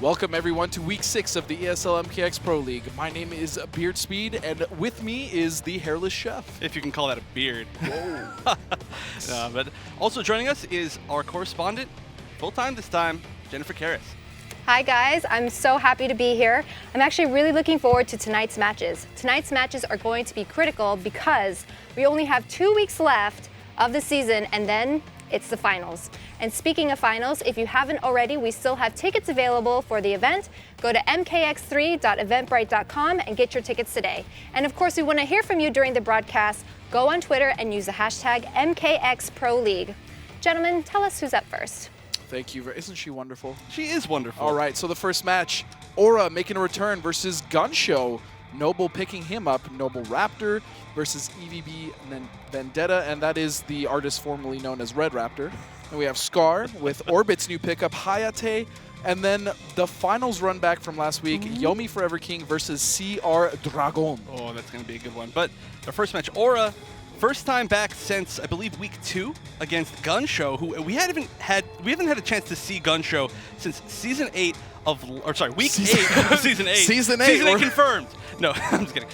Welcome everyone to week 6 of the ESL MKX Pro League. My name is Beard Speed, and with me is the Hairless Chef. If you can call that a beard. Whoa. But also joining us is our correspondent, full-time this time, Jennifer Karras. Hi guys, I'm so happy to be here. I'm actually really looking forward to tonight's matches. Tonight's matches are going to be critical because we only have 2 weeks left of the season and then it's the finals. And speaking of finals, if you haven't already, we still have tickets available for the event. Go to mkx3.eventbrite.com and get your tickets today. And of course, we want to hear from you during the broadcast. Go on Twitter and use the hashtag MKXProLeague. Gentlemen, tell us who's up first. Thank you. Isn't she wonderful? She is wonderful. All right, so the first match, Aura making a return versus GunShow. Noble picking him up, Noble Raptor versus EVB and then Vendetta, and that is the artist formerly known as Red Raptor. And we have Scar with Orbit's new pickup, Hayate, and then the finals run back from last week, Yomi Forever King versus CR Dragon. Oh, that's going to be a good one. But our first match, Aura, first time back since, I believe, week 2 against GunShow, who we haven't had a chance to see GunShow since season 8 of, or sorry, week 8 of season 8. Season 8. Season 8 confirmed. No, I'm just kidding.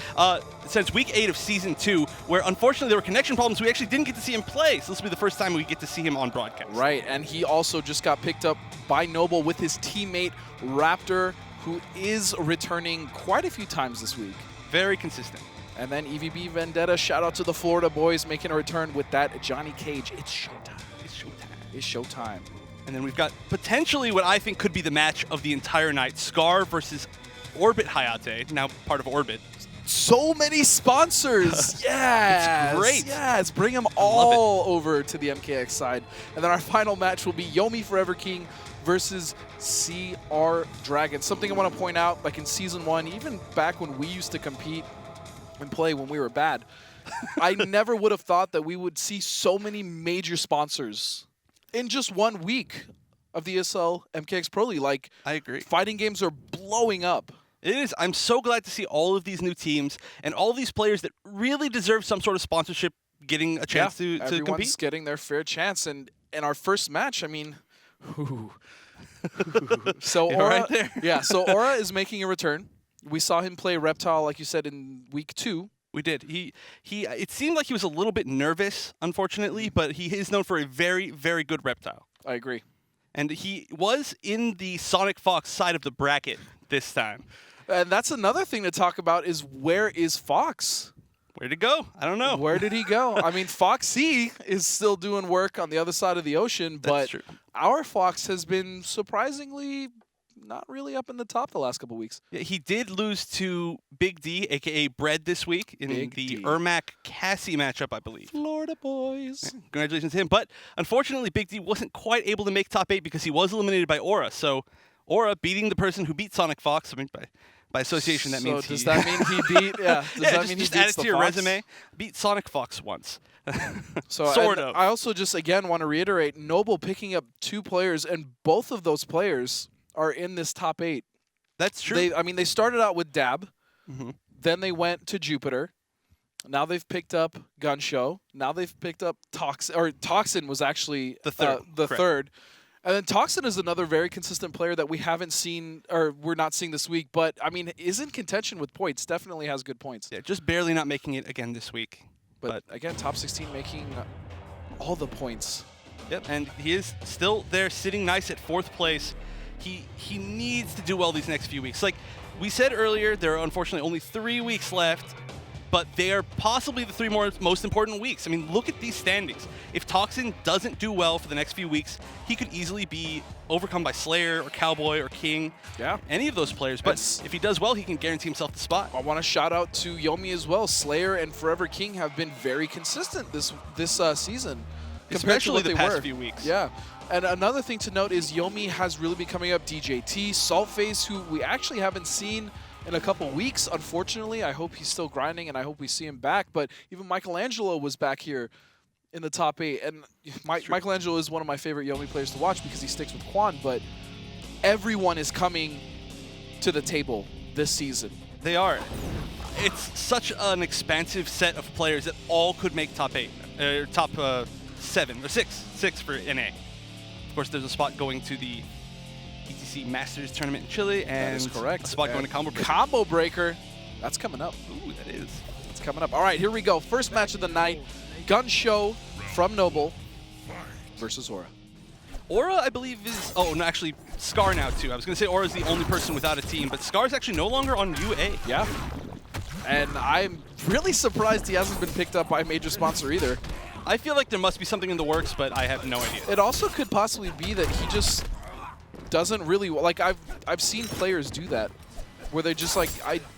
Since week 8 of season 2, where unfortunately there were connection problems, we actually didn't get to see him play. So this will be the first time we get to see him on broadcast. Right, and he also just got picked up by Noble with his teammate Raptor, who is returning quite a few times this week. Very consistent. And then EVB Vendetta, shout out to the Florida boys making a return with that Johnny Cage. It's showtime. It's showtime. It's showtime. And then we've got potentially what I think could be the match of the entire night, Scar versus Orbit Hayate, now part of Orbit. So many sponsors. Yes. It's great. Yes. Bring them all over to the MKX side. And then our final match will be Yomi Forever King versus CR Dragon. Something I want to point out, like in Season 1, even back when we used to compete and play when we were bad, I never would have thought that we would see so many major sponsors in just 1 week of the ESL MKX Pro League. Like, I agree. Fighting games are blowing up. It is. I'm so glad to see all of these new teams and all of these players that really deserve some sort of sponsorship getting a chance to everyone's compete. Getting their fair chance. And in our first match, I mean, so You're Aura, right there. yeah, so Aura is making a return. We saw him play Reptile, like you said, in week 2. We did. It seemed like he was a little bit nervous, unfortunately, but he is known for a very, very good Reptile. I agree. And he was in the Sonic Fox side of the bracket this time. And that's another thing to talk about is where is Fox? Where'd it go? I don't know. Where did he go? I mean, Foxy is still doing work on the other side of the ocean, but our Fox has been surprisingly not really up in the top the last couple weeks. Yeah, he did lose to Big D, a.k.a. Bread, this week in the Ermac-Cassie matchup, I believe. Florida boys. Yeah, congratulations to him. But unfortunately, Big D wasn't quite able to make top 8 because he was eliminated by Aura. So Aura beating the person who beat Sonic Fox, I mean, by association, that means does that mean he beat? Yeah. Does that mean he just beats add it the to your Fox? resume. Beat Sonic Fox once. So sort of. I also just again want to reiterate Noble picking up 2 players, and both of those players are in this top 8. That's true. They started out with Dab, then they went to Jupiter. Now they've picked up GunShow. Now they've picked up Toxin. Or Toxin was actually the third. And then Toxin is another very consistent player that we haven't seen, or we're not seeing this week, but, I mean, is in contention with points. Definitely has good points. Yeah, just barely not making it again this week. But again, top 16 making all the points. Yep, and he is still there sitting nice at 4th place. He needs to do well these next few weeks. Like we said earlier, there are unfortunately only 3 weeks left, but they are possibly the 3 most important weeks. I mean, look at these standings. If Toxin doesn't do well for the next few weeks, he could easily be overcome by Slayer or Cowboy or King. Yeah. Any of those players. But if he does well, he can guarantee himself the spot. I want to shout out to Yomi as well. Slayer and Forever King have been very consistent this season. Especially the past few weeks. Yeah. And another thing to note is Yomi has really been coming up. DJT, Saltface, who we actually haven't seen in a couple weeks, unfortunately. I hope he's still grinding, and I hope we see him back. But even Michelangelo was back here in the top 8. And Michelangelo is one of my favorite Yomi players to watch because he sticks with Quan. But everyone is coming to the table this season. They are. It's such an expansive set of players that all could make top 8, top 7 or 6 for NA. Of course, there's a spot going to the PTC Masters Tournament in Chile, and That is correct. a spot going to Combo Breaker. Combo Breaker. That's coming up. Ooh, that is. That's coming up. All right, here we go. First match of the night. GunShow from Noble versus Aura. Aura, I believe, is... Oh, no, actually, Scar now, too. I was going to say Aura's the only person without a team, but Scar's actually no longer on UA. Yeah. And I'm really surprised he hasn't been picked up by a major sponsor either. I feel like there must be something in the works, but I have no idea. It also could possibly be that he just doesn't really... Like, I've seen players do that, where they just, like,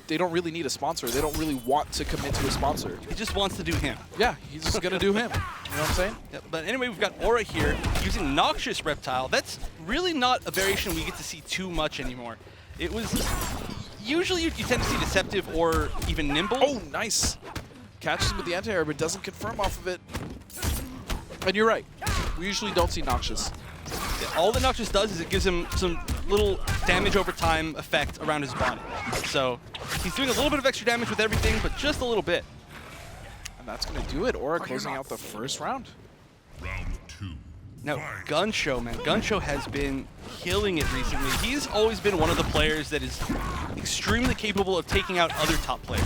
they don't really need a sponsor. They don't really want to commit to a sponsor. He just wants to do him. Yeah, he's just going to do him. You know what I'm saying? Yep, but anyway, we've got Aura here using Noxious Reptile. That's really not a variation we get to see too much anymore. It was... Usually you tend to see Deceptive or even Nimble. Oh, nice. Catches him with the anti-air, but doesn't confirm off of it. And you're right. We usually don't see Noxious. All that Noxious does is it gives him some little damage over time effect around his body. So he's doing a little bit of extra damage with everything, but just a little bit. And that's going to do it. Aura closing out the first round. Round 2. Now, GunShow, man. GunShow has been killing it recently. He's always been one of the players that is extremely capable of taking out other top players.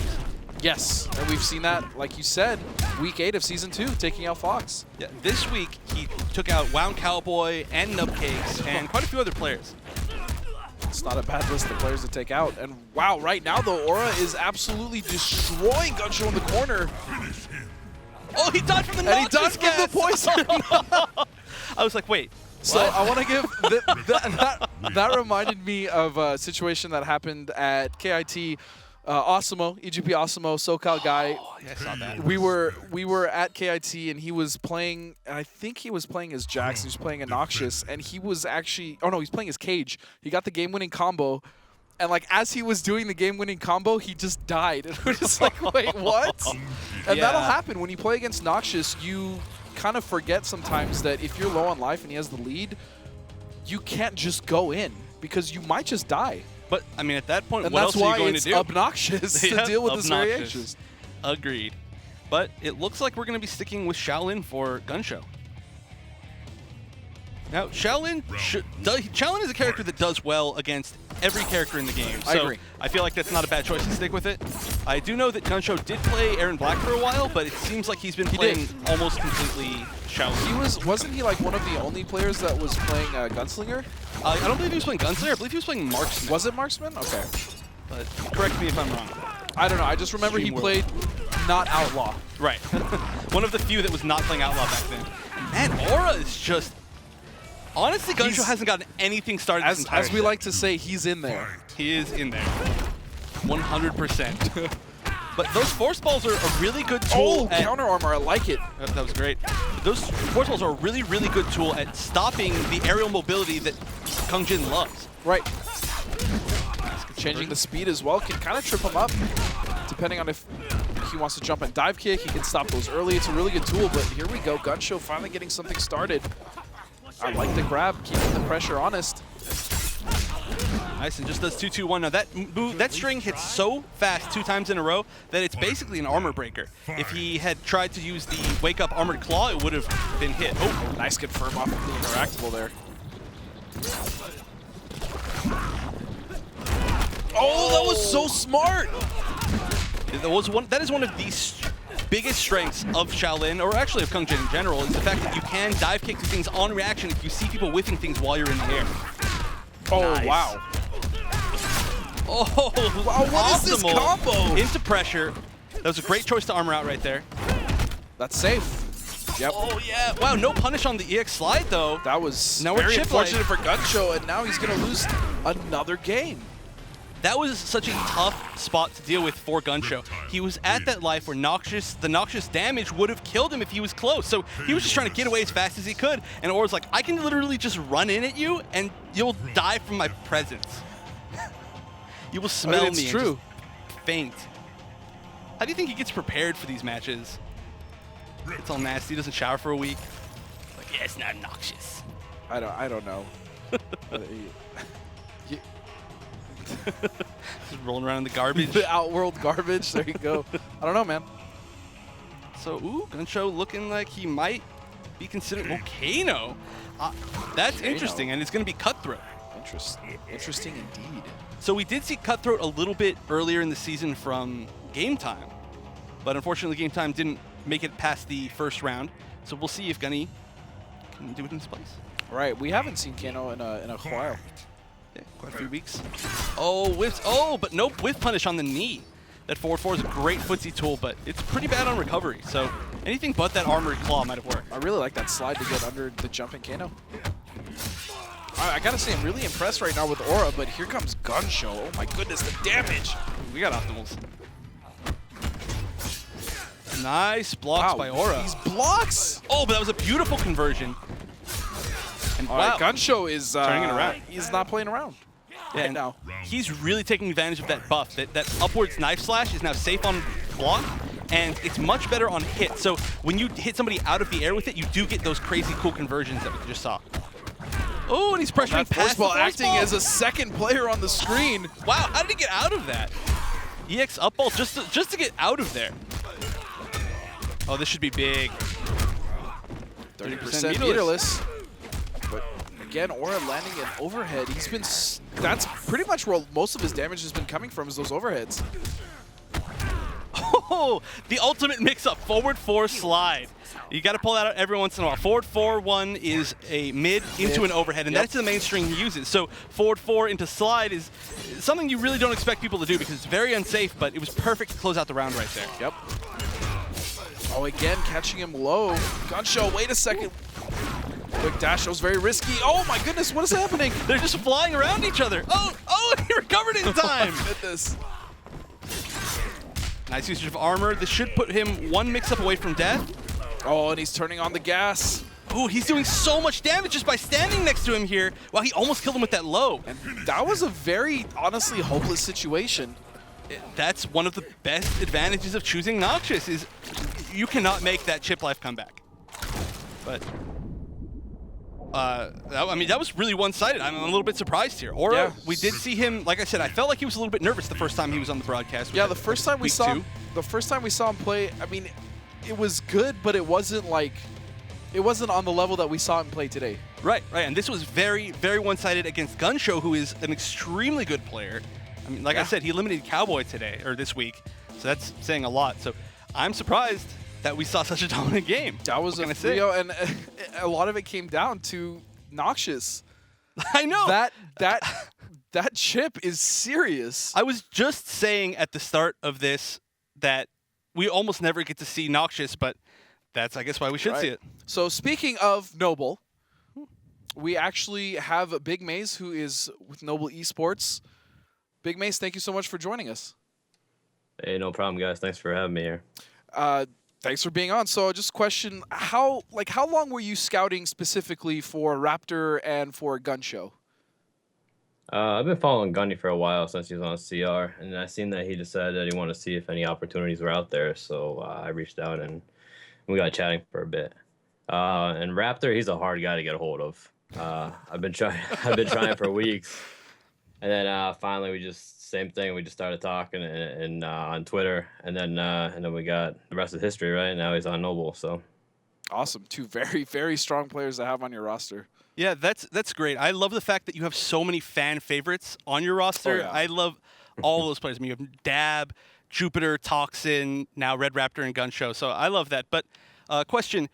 Yes, and we've seen that, like you said, week 8 of Season 2, taking out Fox. Yeah, this week, he took out Wound Cowboy and Nubcakes and quite a few other players. It's not a bad list of players to take out. And wow, right now, though, Aura is absolutely destroying GunShow in the corner. Oh, he died from the And he died Noxious gas! from the poison! I was like, wait. So what? I want to give that reminded me of a situation that happened at KIT. Osimo, EGP Osimo, SoCal guy. Oh, yeah, I saw that. We were at KIT and he was playing. And I think he was playing as Jax. He was playing a Noxious, and he was actually. Oh no, he's playing as Cage. He got the game-winning combo, and like as he was doing the game-winning combo, he just died. And we're just like, wait, what? And Yeah. that'll happen when you play against Noxious. You kind of forget sometimes that if you're low on life and he has the lead, you can't just go in because you might just die. But, I mean, at that point, And what that's else are why you going it's to do? obnoxious to Yeah, deal with this obnoxious. variations. Agreed. But it looks like we're going to be sticking with Shaolin for GunShow. Now, Shaolin is a character that does well against every character in the game. I agree. I feel like that's not a bad choice to stick with it. I do know that GunShow did play Aaron Black for a while, but it seems like he's been playing almost completely Shaolin. Wasn't he like one of the only players that was playing Gunslinger? I don't believe he was playing Gunslinger. I believe he was playing Marksman. Was it Marksman? Okay. But correct me if I'm wrong. I don't know. I just remember he Stream played not Outlaw. Right. One of the few that was not playing Outlaw back then. Man, Aura is just... Honestly, GunShow hasn't gotten anything started this entire As we like to say, he's in there. He is in there. 100%. But those force balls are a really good tool at... counter armor. I like it. That was great. Those force balls are a really, really good tool at stopping the aerial mobility that Kung Jin loves. Right. Changing the speed as well can kind of trip him up, depending on if he wants to jump and dive kick. He can stop those early. It's a really good tool, but here we go. GunShow finally getting something started. I like the grab, keeping the pressure honest. Nice, and just does 2-2-1. Now that string hits so fast 2 times in a row that it's basically an armor breaker. If he had tried to use the wake up armored claw, it would have been hit. Oh, nice confirm off of the interactable there. Oh, that was so smart! That is one of the biggest strengths of Shaolin, or actually of Kung Jin in general, is the fact that you can dive kick to things on reaction if you see people whiffing things while you're in the air. Oh, Nice. wow. Oh, Wow, what is this optimal combo? Into pressure. That was a great choice to armor out right there. That's safe. Yep. Oh, yeah. Wow, no punish on the EX slide, though. That was Now we're very chip unfortunate for GunShow, and now he's going to lose another game. That was such a tough spot to deal with for GunShow. He was at that life where the Noxious damage would have killed him if he was close. So he was just trying to get away as fast as he could. And Aura's like, I can literally just run in at you and you'll die from my presence. You will smell it's me true. and just faint. How do you think he gets prepared for these matches? It's all nasty. He doesn't shower for a week. Like, yeah, it's not Noxious. I don't know. Just rolling around in the garbage. The outworld garbage. There you go. I don't know, man. So, ooh, GunShow looking like he might be considered Volcano. That's Volcano. interesting, and it's going to be Cutthroat. Interesting indeed. So we did see Cutthroat a little bit earlier in the season from Game Time, but unfortunately Game Time didn't make it past the first round. So we'll see if Gunny can do it in his place. Right, we haven't seen Kano in a while. Yeah, quite a few weeks. Oh, whiffs. Oh, but nope, whiff punish on the knee. That forward 4 is a great footsie tool, but it's pretty bad on recovery. So anything but that armored claw might have worked. I really like that slide to get under the jumping Kano. I gotta say, I'm really impressed right now with Aura, but here comes GunShow. Oh my goodness, the damage! We got optimals. Nice blocks by Aura. These blocks! Oh, but that was a beautiful conversion. And All wow, right, GunShow is turning it around. He's not playing around. Yeah, now. He's really taking advantage of that buff. That upwards knife slash is now safe on block, and it's much better on hit. So when you hit somebody out of the air with it, you do get those crazy cool conversions that we just saw. Oh, and he's pressuring That past force ball the force acting ball. as a second player on the screen. Wow, how did he get out of that? EX up ball just to get out of there. Oh, this should be big. 30% meterless. But again, Aura landing an overhead. He's been, that's pretty much where most of his damage has been coming from, is those overheads. Oh, the ultimate mix-up, forward 4 slide. You got to pull that out every once in a while. Forward 4-1 is a mid into an overhead, and that's the main string he uses. So forward 4 into slide is something you really don't expect people to do because it's very unsafe, but it was perfect to close out the round right there. Yep. Oh, again, catching him low. GunShow, wait a second. Quick dash, that was very risky. Oh my goodness, what is happening? They're just flying around each other. Oh, he recovered in time. Oh my goodness. Nice usage of armor. This should put him one mix-up away from death. Oh, and he's turning on the gas. Ooh, he's doing so much damage just by standing next to him here. Wow, he almost killed him with that low. And that was a very, honestly, hopeless situation. That's one of the best advantages of choosing Noxious is you cannot make that chip life come back. But, I mean, that was really one-sided. I'm a little bit surprised here. Aura, we did see him, like I said, I felt like he was a little bit nervous the first time he was on the broadcast. Yeah, the first time we saw him play, I mean, it was good, but it wasn't on the level that we saw him play today. Right, and this was very, very one-sided against GunShow, who is an extremely good player. I mean, like I said, he eliminated Cowboy today, or this week, so that's saying a lot. So I'm surprised that we saw such a dominant game. That was a 3-0, and a lot of it came down to Noxious. I know. That chip is serious. I was just saying at the start of this that we almost never get to see Noxious, but that's, I guess, why we should see it. So speaking of Noble, we actually have Big Maze, who is with Noble Esports. Big Mace, thank you so much for joining us. Hey, no problem, guys. Thanks for having me here. Thanks for being on. So just question, how long were you scouting specifically for Raptor and for GunShow? I've been following Gunny for a while since he was on CR, and I seen that he decided that he wanted to see if any opportunities were out there. So I reached out and we got chatting for a bit. And Raptor, he's a hard guy to get a hold of. I've been trying for weeks. And then finally, we just same thing. We just started talking and on Twitter, and then we got the rest of history. Right now, he's on Noble. So awesome, 2 very, very strong players to have on your roster. Yeah, that's great. I love the fact that you have so many fan favorites on your roster. Oh, yeah. I love all those players. I mean, you have Dab, Jupiter, Toxin, now Red Raptor, and GunShow. So I love that. But question: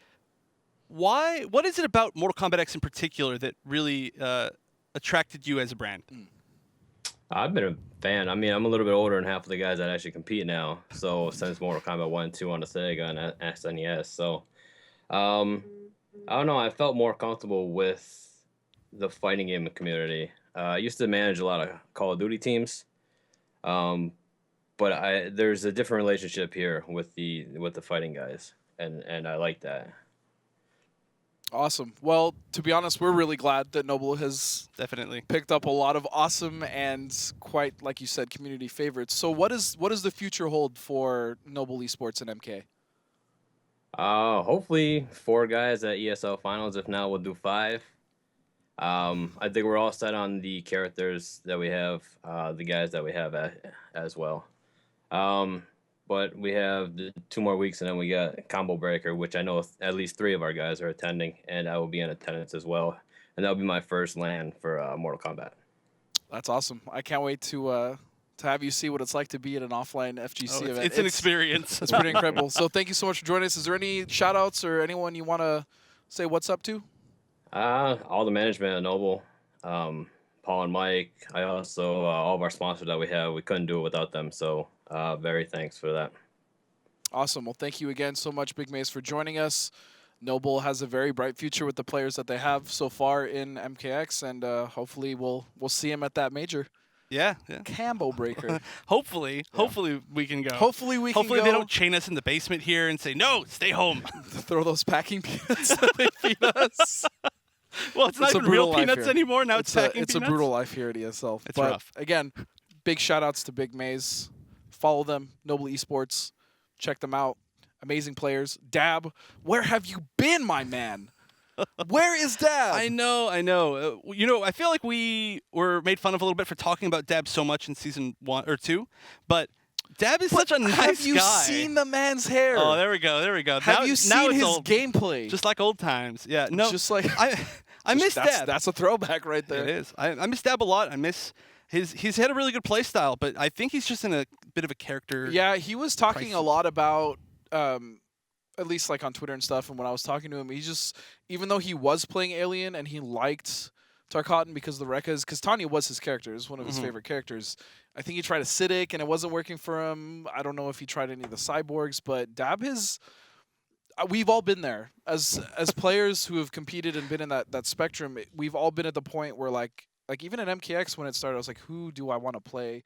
what is it about Mortal Kombat X in particular that really attracted you as a brand? I've been a fan. I mean, I'm a little bit older than half of the guys that actually compete now. So since Mortal Kombat 1 and 2 on the Sega and SNES. So I don't know. I felt more comfortable with the fighting game community. I used to manage a lot of Call of Duty teams. But there's a different relationship here with the fighting guys. And I like that. Awesome. Well, to be honest, we're really glad that Noble has Definitely picked up a lot of awesome and quite, like you said, community favorites. So what does the future hold for Noble Esports and MK? Hopefully 4 guys at ESL finals. If not, we'll do 5. I think we're all set on the characters that we have, the guys that we have as well. But we have 2 more weeks, and then we got Combo Breaker, which I know at least 3 of our guys are attending, and I will be in attendance as well. and that'll be my first LAN for Mortal Kombat. That's awesome. I can't wait to have you see what it's like to be at an offline FGC event. It's an experience. It's pretty incredible. So thank you so much for joining us. Is there any shout outs or anyone you want to say what's up to? All the management at Noble, Paul and Mike. I also all of our sponsors that we have. We couldn't do it without them. So very thanks for that. Awesome. Well, thank you again so much, Big Maze, for joining us. Noble has a very bright future with the players that they have so far in MKX, and hopefully we'll see him at that major. Yeah. Combo breaker. Hopefully we can go. Hopefully we can go. Hopefully they don't chain us in the basement here and say, no, stay home. Throw those packing peanuts that they feed us. Well, it's not even real peanuts here. anymore. Now it's packing peanuts. peanuts. It's a brutal life here at ESL. It's but rough. Again, big shout outs to Big Maze. Follow them, Noble Esports. Check them out. Amazing players. Dab, where have you been, my man? Where is Dab? I know. I feel like we were made fun of a little bit for talking about Dab so much in season 1 or 2, but Dab is such a nice guy. Have you seen the man's hair? Oh, there we go. Have you seen his gameplay? Just like old times. Yeah, no. Just like I miss Dab. That's a throwback right there. It is. I miss Dab a lot. I miss he's had a really good play style, but I think he's just in a bit of a character. Yeah, he was talking a lot about at least like on Twitter and stuff, and when I was talking to him, he just, even though he was playing Alien and he liked Tarkatan because the Rekkas, because Tanya was his character, is one of his favorite characters. I think he tried Acidic and it wasn't working for him. I don't know if he tried any of the cyborgs, but Dab we've all been there as players who have competed and been in that spectrum. We've all been at the point where like even at MKX when it started, I was like, who do I want to play?